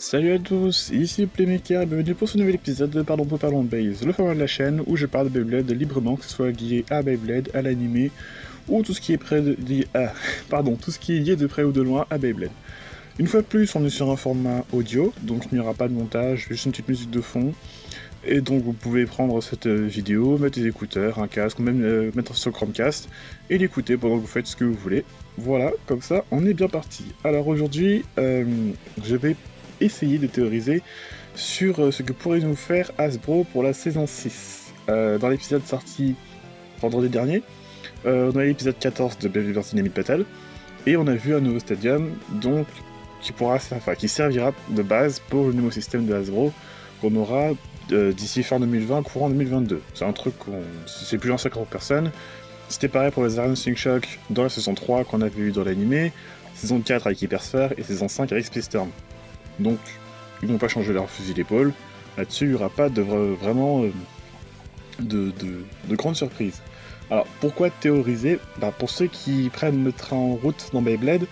Salut à tous, ici Playmaker et bienvenue pour ce nouvel épisode de Parlons peu Parlons Base, le format de la chaîne où je parle de Beyblade librement, que ce soit lié à Beyblade, à l'animé, ou tout ce qui est lié à... tout ce qui est lié de près ou de loin à Beyblade. Une fois de plus, on est sur un format audio, donc il n'y aura pas de montage, juste une petite musique de fond, et donc vous pouvez prendre cette vidéo, mettre des écouteurs, un casque, ou même mettre sur Chromecast, et l'écouter pendant que vous faites ce que vous voulez. Voilà, comme ça, on est bien parti. Alors aujourd'hui, je vais essayer de théoriser sur ce que pourrait nous faire Hasbro pour la saison 6. Dans l'épisode sorti vendredi dernier, on a l'épisode 14 de Beyblade Dynamite Battle, et on a vu un nouveau stadium, donc qui servira de base pour le nouveau système de Hasbro qu'on aura d'ici fin 2020, courant 2022. C'est un truc c'est plus lancé pour personne. C'était pareil pour les Iron Sync Shock dans la saison 3 qu'on avait eu dans l'animé, saison 4 avec Hypersphere et saison 5 avec Space Storm. Donc, ils n'ont pas changé leur fusil d'épaule. Là-dessus, il n'y aura pas vraiment de grandes surprises. Alors, pourquoi théoriser ? Pour ceux qui prennent le train en route dans Beyblade,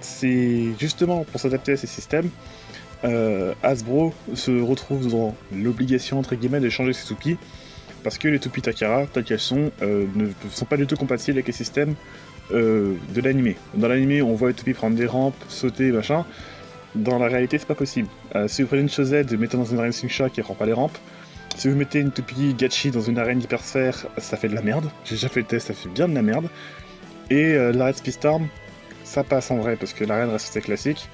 c'est justement pour s'adapter à ces systèmes. Hasbro se retrouve dans l'obligation, entre guillemets, de changer ses toupies, parce que les toupies Takara, telles qu'elles sont, ne sont pas du tout compatibles avec les systèmes de l'animé. Dans l'animé, on voit les toupies prendre des rampes, sauter, machin. Dans la réalité, c'est pas possible. Si vous prenez une chaussette et mettez dans une arène Sync Shock, elle prend pas les rampes. Si vous mettez une toupie Gachi dans une arène Hypersphère, ça fait de la merde. J'ai déjà fait le test, ça fait bien de la merde. Et l'arène Space Storm, ça passe en vrai, parce que l'arène reste assez classique.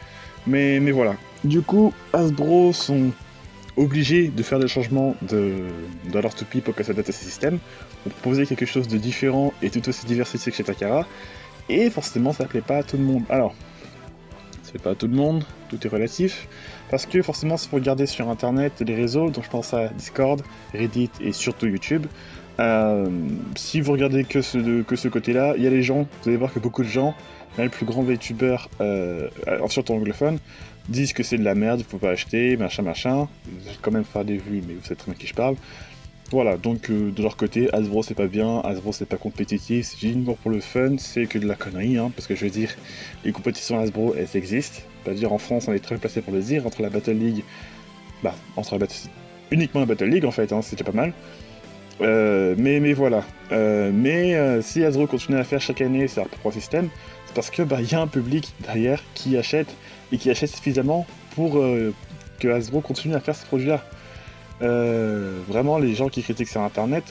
Mais voilà. Du coup, Hasbro sont obligés de faire des changements dans leur toupie pour qu'elle s'adapte à ces systèmes, pour proposer quelque chose de différent et tout aussi diversifié que chez Takara, et forcément ça plaît pas à tout le monde. Alors, ça plaît pas à tout le monde, tout est relatif, parce que forcément si vous regardez sur internet les réseaux, donc je pense à Discord, Reddit et surtout YouTube, si vous regardez que ce côté-là, il y a les gens, vous allez voir que beaucoup de gens, même les plus grands youtubeurs, surtout anglophones, disent que c'est de la merde, il faut pas acheter, machin. Je vais quand même faire des vues, mais vous savez très bien de qui je parle. Voilà, donc de leur côté, Hasbro c'est pas bien, Hasbro c'est pas compétitif, c'est uniquement pour le fun, c'est que de la connerie, hein, parce que je veux dire, les compétitions Hasbro, elles existent. C'est-à-dire en France, on est très bien placé pour le dire, entre la Battle League, uniquement la Battle League en fait, hein, c'était pas mal. Mais voilà. Si Hasbro continue à faire chaque année leur propre système, c'est parce que y a un public derrière qui achète et qui achète suffisamment pour que Hasbro continue à faire ces produits-là. Vraiment, les gens qui critiquent sur internet,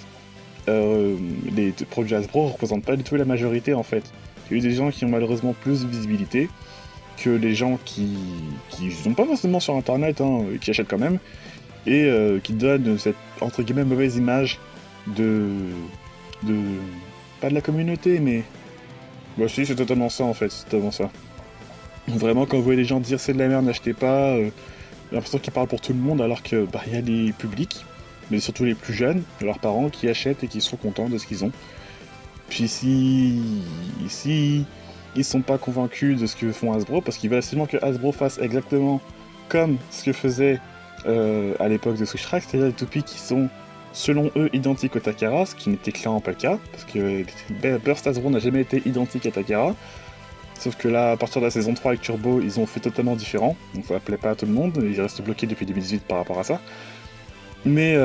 les produits Hasbro ne représentent pas du tout la majorité en fait. Il y a eu des gens qui ont malheureusement plus de visibilité que les gens qui sont pas forcément sur internet, hein, qui achètent quand même, et qui donnent cette entre guillemets mauvaise image de pas de la communauté, mais si, c'est totalement ça en fait, c'est totalement ça. Vraiment, quand vous voyez les gens dire c'est de la merde, n'achetez pas, j'ai l'impression qu'ils parlent pour tout le monde, alors que y a les publics, mais surtout les plus jeunes, leurs parents, qui achètent et qui sont contents de ce qu'ils ont. Puis si ils sont pas convaincus de ce que font Hasbro, parce qu'ils veulent absolument que Hasbro fasse exactement comme ce que faisait à l'époque de Switch Track, c'est-à-dire des toupies qui sont selon eux identiques au Takara, ce qui n'était clairement pas le cas, parce que Burst Hasbro n'a jamais été identique à Takara, sauf que là, à partir de la saison 3 avec Turbo, ils ont fait totalement différent, donc ça plaît pas à tout le monde, ils restent bloqués depuis 2018 par rapport à ça. Mais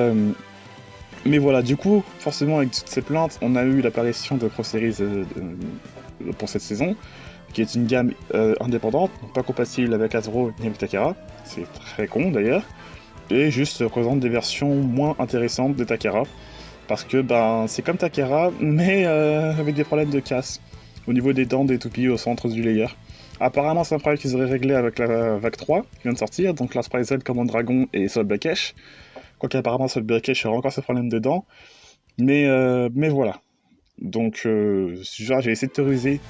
voilà, du coup, forcément avec toutes ces plaintes, on a eu l'apparition de Pro Series pour cette saison, qui est une gamme indépendante, pas compatible avec Hasbro ni avec Takara, c'est très con d'ailleurs, et juste représente des versions moins intéressantes de Takara, parce que c'est comme Takara, mais avec des problèmes de casse, au niveau des dents des toupies au centre du layer. Apparemment c'est un problème qu'ils auraient réglé avec la vague 3, qui vient de sortir, donc Last Prize Command Dragon et Soul Black Ash, quoique apparemment Soul Black Ash aura encore ce problème de dents, mais voilà. Donc j'ai essayé de théoriser,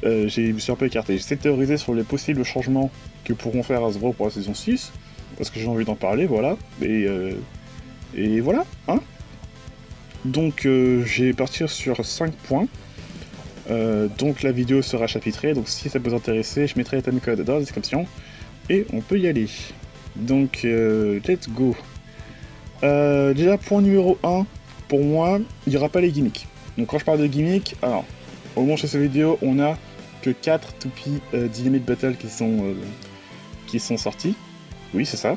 je me suis un peu écarté, j'ai essayé de théoriser sur les possibles changements que pourront faire Hasbro pour la saison 6, parce que j'ai envie d'en parler, voilà, et voilà, hein. Donc je vais partir sur 5 points, donc la vidéo sera chapitrée, donc si ça peut vous intéresser, je mettrai les timecodes dans la description, et on peut y aller. Donc let's go. Déjà point numéro 1, pour moi, il n'y aura pas les gimmicks. Donc quand je parle de gimmicks, alors, au moment de cette vidéo, on a que 4 toupies Dynamite Battle qui sont qui sont sortis. Oui, c'est ça.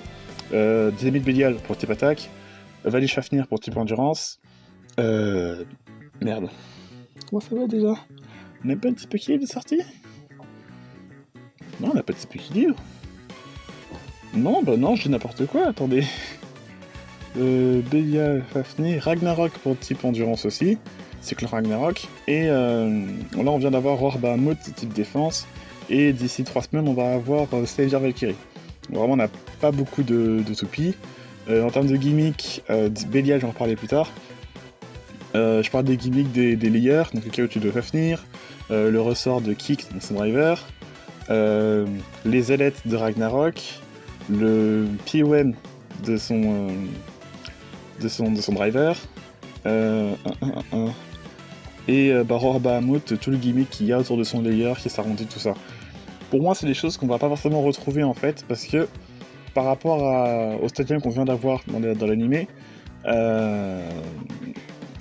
Dynamite Bélial pour type attaque, Valish Fafnir pour type endurance. Merde. Comment ça va déjà? On n'a pas un type équilibre de sortie? Non, on n'a pas de type équilibre. Non, bah non, je dis n'importe quoi, attendez. Bélial, Fafnir, Ragnarok pour type endurance aussi. Cycle Ragnarok. Et là, on vient d'avoir Roar Bahamut type défense. Et d'ici 3 semaines, on va avoir Savior Valkyrie. Vraiment, on n'a pas beaucoup de toupies. En termes de gimmicks, Bélial, j'en reparlerai plus tard. Je parle des gimmicks des layers, donc le Chaos de Fafnir, le ressort de Kick, donc son driver, les ailettes de Ragnarok, le POM de son driver, et Roar Bahamut, tout le gimmick qu'il y a autour de son layer qui s'arrondit, tout ça. Pour moi, c'est des choses qu'on va pas forcément retrouver en fait, parce que par rapport au stadium qu'on vient d'avoir dans l'animé,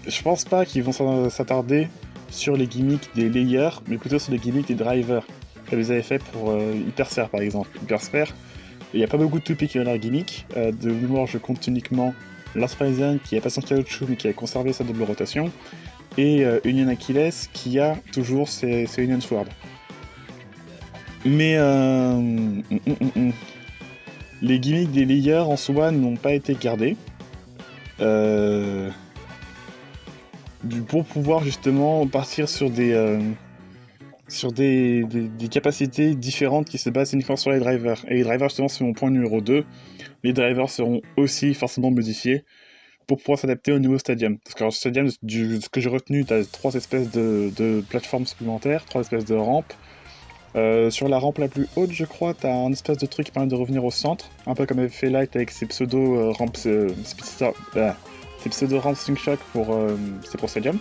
je pense pas qu'ils vont s'attarder sur les gimmicks des layers, mais plutôt sur les gimmicks des drivers, comme ils avaient fait pour Hypersphere par exemple. Hypersphere, il n'y a pas beaucoup de toupies qui ont leur gimmick. De mémoire, je compte uniquement Last Prison qui a pas son caoutchouc mais qui a conservé sa double rotation, et Union Achilles qui a toujours ses Union Sword. Mais les gimmicks des layers en soi n'ont pas été gardés. Pour pouvoir justement partir sur des capacités différentes qui se basent uniquement sur les drivers. Et les drivers, justement, c'est mon point numéro 2. Les drivers seront aussi forcément modifiés pour pouvoir s'adapter au nouveau stadium. Parce que le stadium, ce que j'ai retenu, tu as 3 espèces de plateformes supplémentaires, 3 espèces de rampes. Sur la rampe la plus haute, je crois, tu as un espèce de truc qui permet de revenir au centre, un peu comme avait fait Light avec ses pseudo-rampes ses pseudo-rampes Slingshot pour Stadium,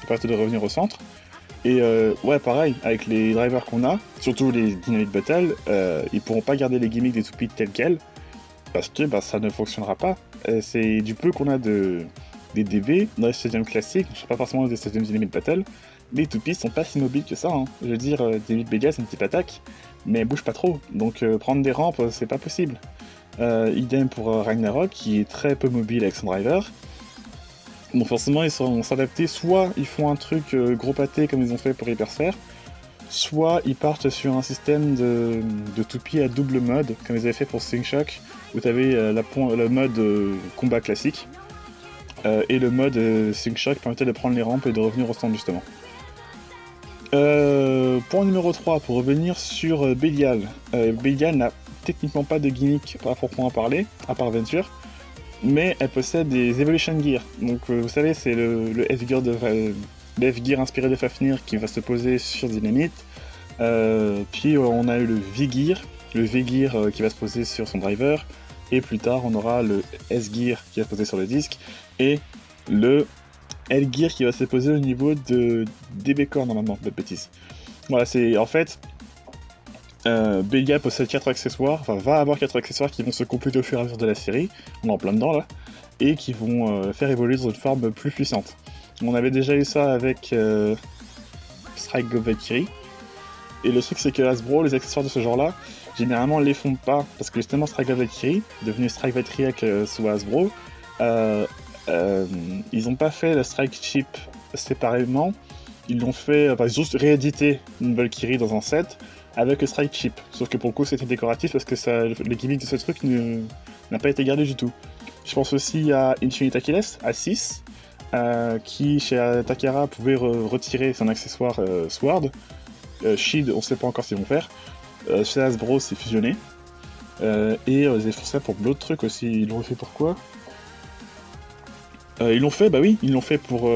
qui permettent de revenir au centre. Et ouais, pareil, avec les drivers qu'on a, surtout les Dynamic Battle, ils pourront pas garder les gimmicks des toupies tels quels, parce que ça ne fonctionnera pas. C'est du peu qu'on a des DB dans les stadiums classiques, je sais pas forcément des stadiums Dynamic Battle, les toupies sont pas si mobiles que ça. Hein. Je veux dire, Dynamic Bélial c'est une petite attaque, mais elle bouge pas trop, donc prendre des rampes, c'est pas possible. Idem pour Ragnarok, qui est très peu mobile avec son driver. Donc forcément, ils vont s'adapter, soit ils font un truc gros pâté comme ils ont fait pour Hypersphere, soit ils partent sur un système de toupie à double mode, comme ils avaient fait pour Slingshot, où tu avais le mode combat classique, et le mode Slingshot qui permettait de prendre les rampes et de revenir au stand justement. Point numéro 3, pour revenir sur Bélial. Bélial n'a techniquement pas de gimmick à proprement parler, à part Venture, mais elle possède des Evolution Gear. Donc vous savez, c'est le F-Gear inspiré de Fafnir qui va se poser sur Dynamite. Puis on a eu le V-Gear, qui va se poser sur son driver, et plus tard on aura le S-Gear qui va se poser sur le disque, et le L-Gear qui va se poser au niveau de DB-Core normalement, pas de bêtises. Voilà, c'est en fait... Bélial possède 4 accessoires, enfin va avoir 4 accessoires qui vont se compléter au fur et à mesure de la série, on est en plein dedans là, et qui vont faire évoluer dans une forme plus puissante. On avait déjà eu ça avec Strike God Valkyrie, et le truc c'est que Hasbro, les accessoires de ce genre là, généralement les font pas, parce que justement Strike God Valkyrie, devenu Strike Valkyrie sous Hasbro, ils ont pas fait le Strike Chip séparément, ils l'ont fait, ils ont juste réédité une Valkyrie dans un set, avec le Strike Chip, sauf que pour le coup c'était décoratif parce que le gimmick de ce truc n'a pas été gardé du tout. Je pense aussi à Infinite Achilles, à 6, qui chez Takara pouvait retirer son accessoire Sword. Shield, on sait pas encore ce qu'ils vont faire. Chez Hasbro c'est fusionné. Et ils ont fait ça pour l'autre truc aussi, ils l'ont fait pour quoi? Ils l'ont fait pour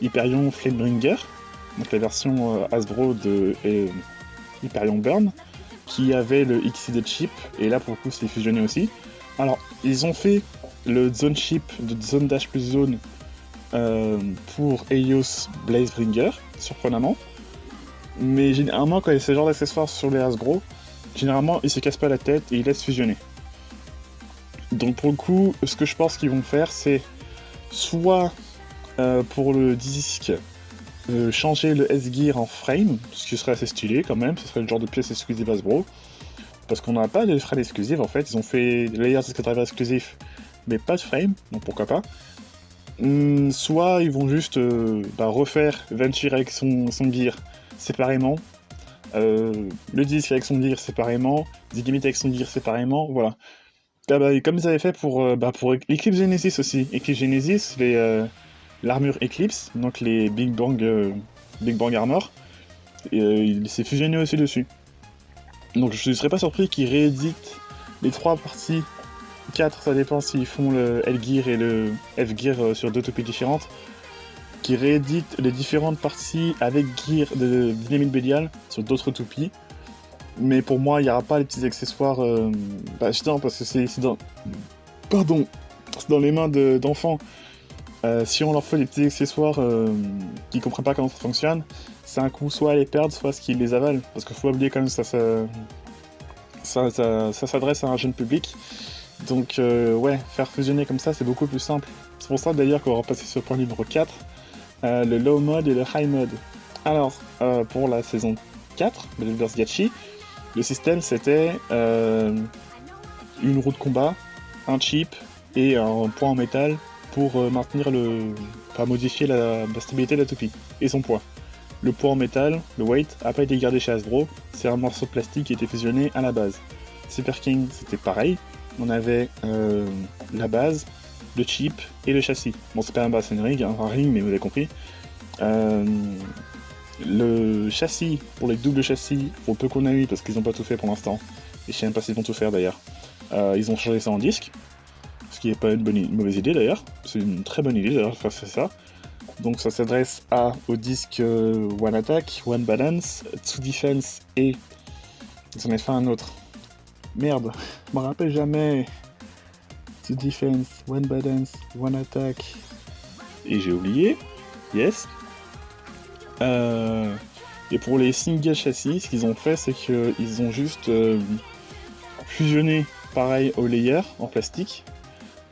Hyperion Flamebringer, donc la version Hasbro de Hyperion Burn, qui avait le XCD chip, et là pour le coup c'est fusionné aussi. Alors, ils ont fait le Zone Chip de Zone Dash plus Zone pour Eios Blazebringer, surprenamment. Mais généralement, quand il y a ce genre d'accessoires sur les Hasbro, généralement ils se cassent pas la tête et ils laissent fusionner. Donc pour le coup, ce que je pense qu'ils vont faire, c'est soit pour le disque, changer le S-Gear en frame, ce qui serait assez stylé quand même, ce serait le genre de pièce exclusive Hasbro. parce qu'on n'a pas de frame exclusif en fait, ils ont fait Layer Disk Driver exclusif, mais pas de frame, donc pourquoi pas. Soit ils vont juste refaire Venture avec son gear séparément, le disque avec son gear séparément, Limit avec son gear séparément, voilà. Comme ils avaient fait pour Eclipse Genesis aussi. Eclipse Genesis, l'armure Eclipse, donc les Big Bang Armor, il s'est fusionné aussi dessus. Donc je ne serais pas surpris qu'ils rééditent les 3 parties, 4, ça dépend s'ils font le L-Gear et le F-Gear sur 2 toupies différentes, qui rééditent les différentes parties avec Gear de Dynamite Bélial sur d'autres toupies. Mais pour moi, il n'y aura pas les petits accessoires. Justement, parce que c'est dans. Pardon! C'est dans les mains d'enfants. Si on leur fait des petits accessoires qui ne comprennent pas comment ça fonctionne, c'est un coup soit à les perdre, soit ce qu'ils les avalent. Parce qu'il faut oublier quand même ça s'adresse à un jeune public. Donc, ouais, faire fusionner comme ça, c'est beaucoup plus simple. C'est pour ça d'ailleurs qu'on va passer sur le point numéro 4, le low mode et le high mode. Alors, pour la saison 4, Believers Gachi, le système c'était une roue de combat, un chip et un point en métal pour modifier la stabilité de la toupie et son poids. Le poids en métal, le weight, n'a pas été gardé chez Hasbro, c'est un morceau de plastique qui était fusionné à la base. Super King c'était pareil, on avait la base, le chip et le châssis. Bon, c'est pas un base, c'est un ring, mais vous avez compris. Le châssis, pour les doubles châssis, pour peu qu'on a eu, parce qu'ils n'ont pas tout fait pour l'instant, et je sais même pas s'ils vont tout faire d'ailleurs, ils ont changé ça en disque, ce qui n'est pas une mauvaise idée d'ailleurs, c'est une très bonne idée d'ailleurs de faire ça. Donc ça s'adresse au disque One Attack, One Balance, Two Defense et... J'en ai fait un autre. Merde, je me rappelle jamais. Two Defense, One Balance, One Attack... Et j'ai oublié. Yes. Et pour les single châssis, ce qu'ils ont fait, c'est qu'ils ont juste fusionné pareil au layer en plastique,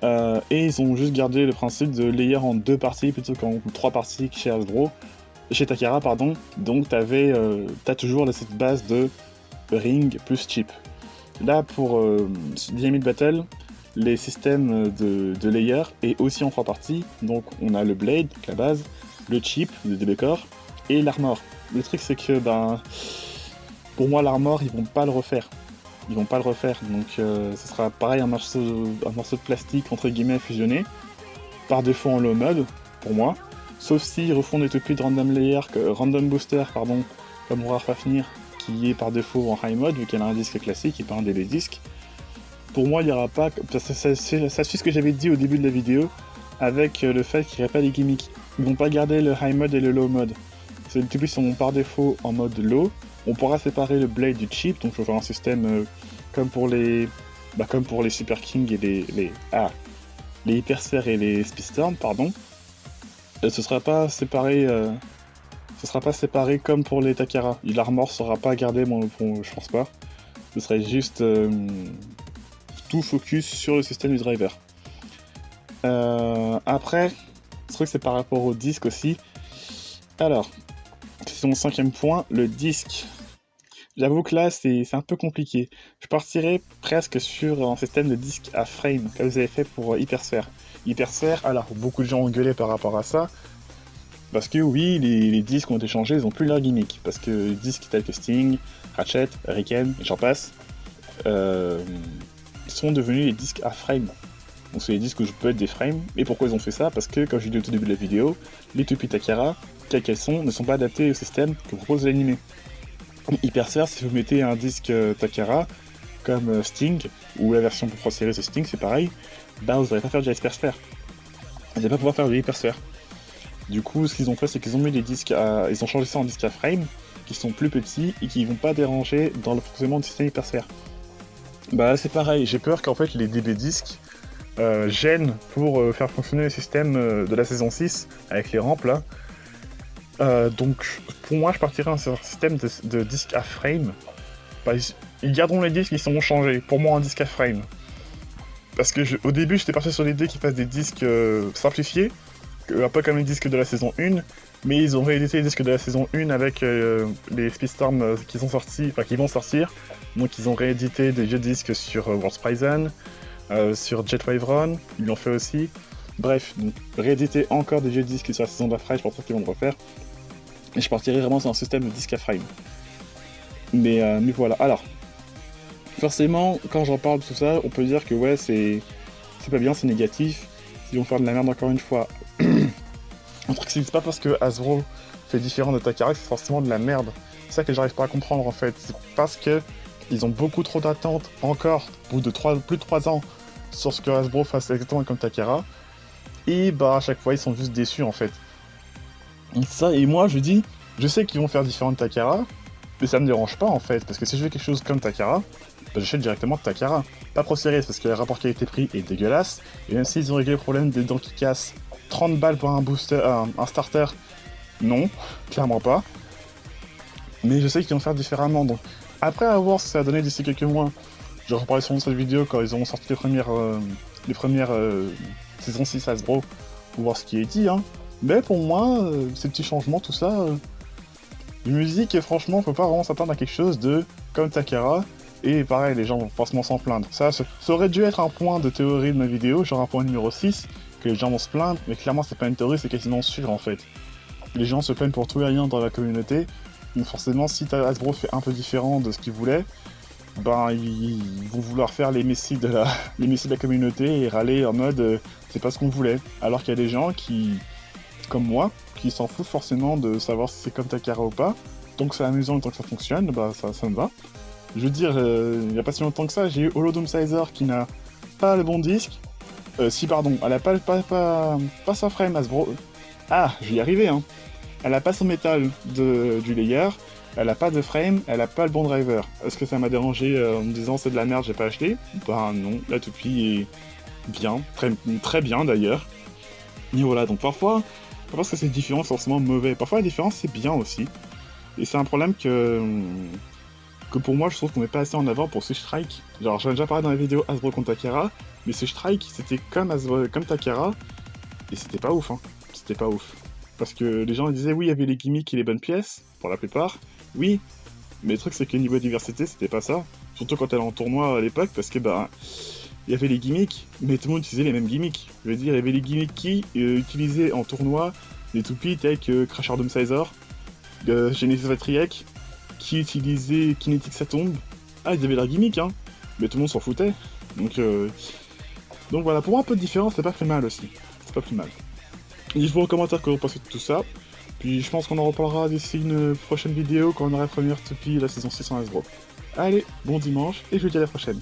et ils ont juste gardé le principe de layer en 2 parties plutôt qu'en 3 parties chez Takara, pardon. Donc t'as toujours cette base de ring plus chip. Là pour Dynamite Battle, les systèmes de layer est aussi en 3 parties, donc on a le blade, donc la base, le chip, le DB Core, et l'armor. Le truc c'est que pour moi l'armor ils vont pas le refaire. Donc ce sera pareil un morceau de plastique entre guillemets fusionné, par défaut en low mode, pour moi. Sauf s'ils refont des toupies de random booster, comme War Fafnir, qui est par défaut en high mode, vu qu'elle a un disque classique et pas un DB disque. Pour moi il n'y aura pas. Ça suit ce que j'avais dit au début de la vidéo, avec le fait qu'il n'y aurait pas les gimmicks. Ils vont pas garder le high mode et le low mode. Les toupies sont par défaut en mode low. On pourra séparer le blade du chip, donc il faut faire un système comme pour les Super King et les Hyper Sphere et les Speedstorm, pardon. Ce sera pas séparé comme pour les Takara. L'armor sera pas gardé, je pense pas. Ce serait juste tout focus sur le système du driver. Après, ce truc c'est par rapport au disque aussi. Alors, c'est mon 5e point, le disque. J'avoue que là, c'est un peu compliqué. Je partirais presque sur un système de disque à frame, comme vous avez fait pour Hypersphere. Hypersphere, alors, beaucoup de gens ont gueulé par rapport à ça, parce que oui, les disques ont été changés, ils ont plus leur gimmick, parce que les disques tels que Sting, Ratchet, Riken, et j'en passe, sont devenus les disques à frame. Donc c'est des disques où je peux être des frames. Et pourquoi ils ont fait ça? Parce que, comme je l'ai dit au tout début de la vidéo, les toupies Takara, quelles qu'elles sont, ne sont pas adaptées au système que propose l'animé. Hypersphere, si vous mettez un disque Takara, comme Sting, ou la version pour Pro Series de Sting, c'est pareil, vous n'allez pas faire du Hypersphere. Vous n'allez pas pouvoir faire du Hypersphere. Du coup, ce qu'ils ont fait, c'est qu'ils ont mis des disques ils ont changé ça en disques à frame, qui sont plus petits et qui vont pas déranger dans le fonctionnement du système Hypersphere. C'est pareil, j'ai peur qu'en fait les DB disques gênent pour faire fonctionner le système de la saison 6 avec les rampes là. Donc pour moi je partirais sur un système de disque à frame. Ils garderont les disques qui seront changés, pour moi un disque à frame. Parce que au début j'étais parti sur l'idée qu'ils fassent des disques simplifiés, un peu comme les disques de la saison 1, Mais ils ont réédité les disques de la saison 1 avec les Speedstorm qui sont sortis, enfin qui vont sortir. Donc ils ont réédité des vieux disques sur World's Prison, sur Jet Wyvern, ils l'ont fait aussi. Bref, donc, rééditer encore des vieux disques sur la saison d'après, je pense pas qu'ils vont le refaire. Et je partirai vraiment sur un système de disque à frame. Mais voilà. Alors, forcément, quand j'en parle de tout ça, on peut dire que ouais, c'est pas bien, c'est négatif. Ils vont faire de la merde encore une fois. Un truc, c'est pas parce que Hasbro fait différent de Takara que c'est forcément de la merde. C'est ça que j'arrive pas à comprendre en fait. C'est parce que ils ont beaucoup trop d'attentes encore, au bout de plus de 3 ans, sur ce que Hasbro fasse exactement comme Takara. Et bah à chaque fois ils sont juste déçus en fait. Ça, et moi je dis, je sais qu'ils vont faire différent de Takara, mais ça me dérange pas en fait, parce que si je fais quelque chose comme Takara, bah, j'achète directement de Takara. Pas Pro Series parce que le rapport qualité-prix est dégueulasse, et même s'ils ont réglé le problème des dents qui cassent, 30 balles pour un booster, un starter, non, clairement pas. Mais je sais qu'ils vont faire différemment, donc après à voir ce que ça va donner d'ici quelques mois, je reparlerai sur cette vidéo quand ils auront sorti les premières saison 6 Hasbro, pour voir ce qui est dit, hein. Mais pour moi, ces petits changements, tout ça, la musique, franchement, faut pas vraiment s'attendre à quelque chose de comme Takara, et pareil, les gens vont forcément s'en plaindre. Ça aurait dû être un point de théorie de ma vidéo, genre un point numéro 6, que les gens vont se plaindre, mais clairement c'est pas une théorie, c'est quasiment sûr en fait. Les gens se plaignent pour tout et rien dans la communauté, donc forcément si Hasbro fait un peu différent de ce qu'ils voulaient, ben ils vont vouloir faire les messies de la communauté et râler en mode c'est pas ce qu'on voulait. Alors qu'il y a des gens qui, comme moi, qui s'en foutent forcément de savoir si c'est comme Takara ou pas. Tant que c'est amusant et tant que ça fonctionne, bah ça me va. Je veux dire, il y a pas si longtemps que ça, j'ai eu Holodome Sizer qui n'a pas le bon disque. Si pardon, elle a pas sa frame Hasbro. Ah, je vais y arriver hein. Elle a pas son métal du layer. Elle a pas de frame, elle a pas le bon driver. Est-ce que ça m'a dérangé en me disant c'est de la merde, j'ai pas acheté? Bah non, la toupie est bien, très bien d'ailleurs. Et voilà, donc parfois que c'est différent, c'est forcément mauvais. Parfois la différence c'est bien aussi. Et c'est un problème que pour moi je trouve qu'on met pas assez en avant pour Switch Strike. Genre j'en ai déjà parlé dans la vidéo Hasbro contre Takara, mais Switch Strike c'était comme Takara, et c'était pas ouf hein. C'était pas ouf. Parce que les gens disaient oui il y avait les gimmicks et les bonnes pièces, pour la plupart. Oui, mais le truc c'est que niveau diversité c'était pas ça. Surtout quand elle est en tournoi à l'époque, parce que bah il y avait les gimmicks, mais tout le monde utilisait les mêmes gimmicks. Je veux dire, il y avait les gimmicks qui utilisaient en tournoi des toupies tels que Crasher Dome Sizer, Genesis Vatriac, qui utilisaient Kinetic Satomb. Ah, ils avaient leur gimmick, hein, mais tout le monde s'en foutait. Donc voilà, pour moi un peu de différence, c'est pas plus mal aussi. C'est pas plus mal. Dites-vous en commentaire que vous pensez de tout ça. Puis je pense qu'on en reparlera d'ici une prochaine vidéo quand on aura la première toupie de la saison 6 en Hasbro. Allez, bon dimanche et je vous dis à la prochaine.